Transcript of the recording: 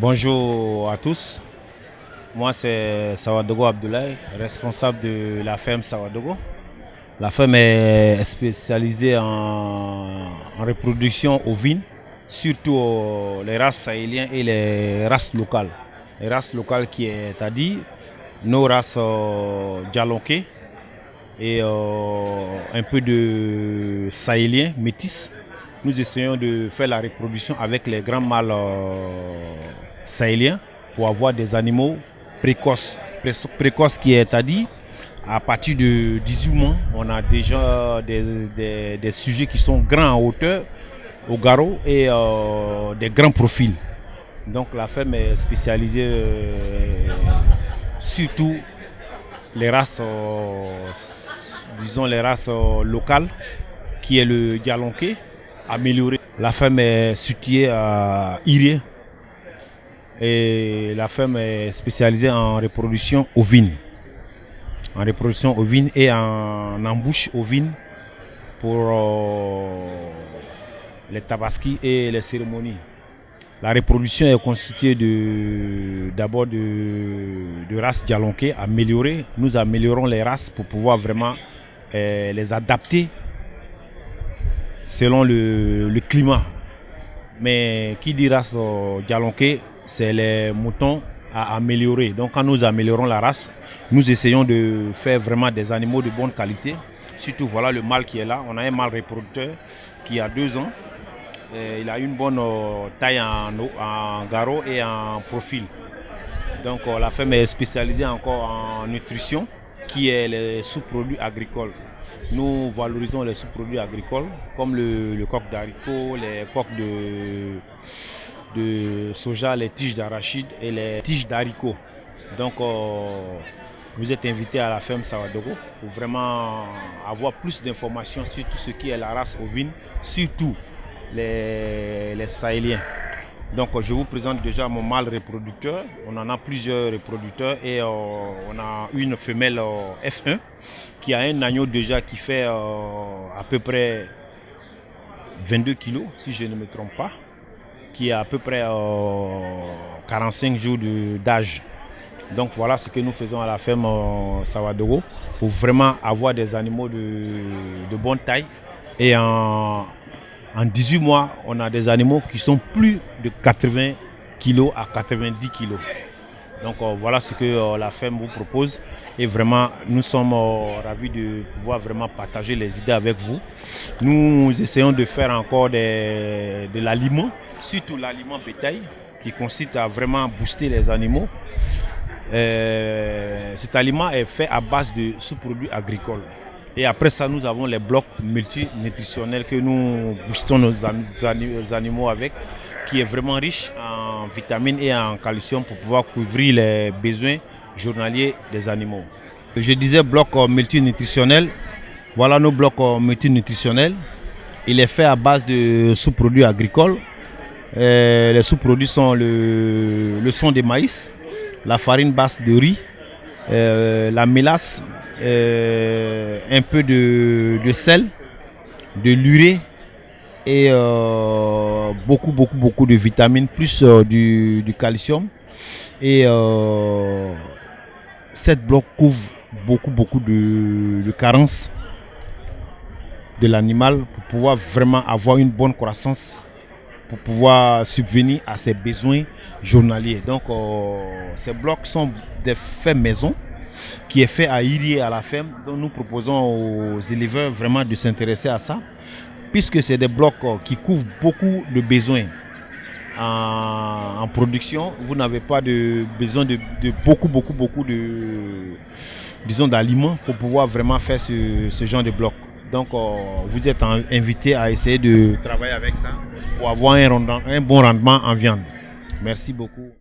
Bonjour à tous, moi c'est Sawadogo Abdoulaye, responsable de la ferme Sawadogo. La ferme est spécialisée en reproduction ovine, surtout les races sahéliennes et les races locales. Les races locales qui est à dire nos races Djalonké et un peu de sahélien métis. Nous essayons de faire la reproduction avec les grands mâles sahéliens pour avoir des animaux précoces. Précoces qui est à dire, à partir de 18 mois, on a déjà des sujets qui sont grands en hauteur, au garrot et des grands profils. Donc la ferme est spécialisée surtout les races, disons les races locales, qui est le Djalonké, amélioré. La ferme est située à Iré et la ferme est spécialisée en reproduction ovine. En reproduction ovine et en embouche ovine pour les tabaskis et les cérémonies. La reproduction est constituée d'abord de races Djalonké améliorées. Nous améliorons les races pour pouvoir vraiment les adapter selon le climat. Mais qui dit race Djalonké, c'est les moutons à améliorer. Donc quand nous améliorons la race, nous essayons de faire vraiment des animaux de bonne qualité. Surtout voilà le mâle qui est là. On a un mâle reproducteur qui a 2 ans. Il a une bonne taille en garrot et en profil. Donc la ferme est spécialisée encore en nutrition, qui est les sous-produits agricoles. Nous valorisons les sous-produits agricoles comme le coq d'haricot, les coques de soja, les tiges d'arachide et les tiges d'haricots. Donc vous êtes invité à la ferme Sawadogo pour vraiment avoir plus d'informations sur tout ce qui est la race ovine, surtout les sahéliens. Donc je vous présente déjà mon mâle reproducteur. On en a plusieurs reproducteurs et on a une femelle F1 qui a un agneau déjà qui fait à peu près 22 kg si je ne me trompe pas, qui a à peu près 45 jours d'âge. Donc voilà ce que nous faisons à la ferme Sawadogo pour vraiment avoir des animaux de bonne taille. Et en 18 mois, on a des animaux qui sont plus de 80 kg à 90 kg. Donc voilà ce que la ferme vous propose. Et vraiment, nous sommes ravis de pouvoir vraiment partager les idées avec vous. Nous essayons de faire encore de l'aliment, surtout l'aliment bétail, qui consiste à vraiment booster les animaux. Cet aliment est fait à base de sous-produits agricoles. Et après ça, nous avons les blocs multinutritionnels que nous boostons nos animaux avec, qui est vraiment riche en vitamines et en calcium pour pouvoir couvrir les besoins journaliers des animaux. Je disais bloc multinutritionnel. Voilà nos blocs multinutritionnels. Il est fait à base de sous-produits agricoles. Les sous-produits sont le son de maïs, la farine basse de riz, la mélasse, un peu de sel, de l'urée et beaucoup de vitamines, plus du calcium. Et cette bloc couvre beaucoup de carences de l'animal pour pouvoir vraiment avoir une bonne croissance, pour pouvoir subvenir à ses besoins journaliers. Donc ces blocs sont des faits maison qui est fait à Iré à la ferme. Donc nous proposons aux éleveurs vraiment de s'intéresser à ça, puisque c'est des blocs qui couvrent beaucoup de besoins en production. Vous n'avez pas besoin de beaucoup d'aliments pour pouvoir vraiment faire ce genre de blocs. Donc vous êtes invité à essayer de travailler avec ça pour avoir un bon rendement en viande. Merci beaucoup.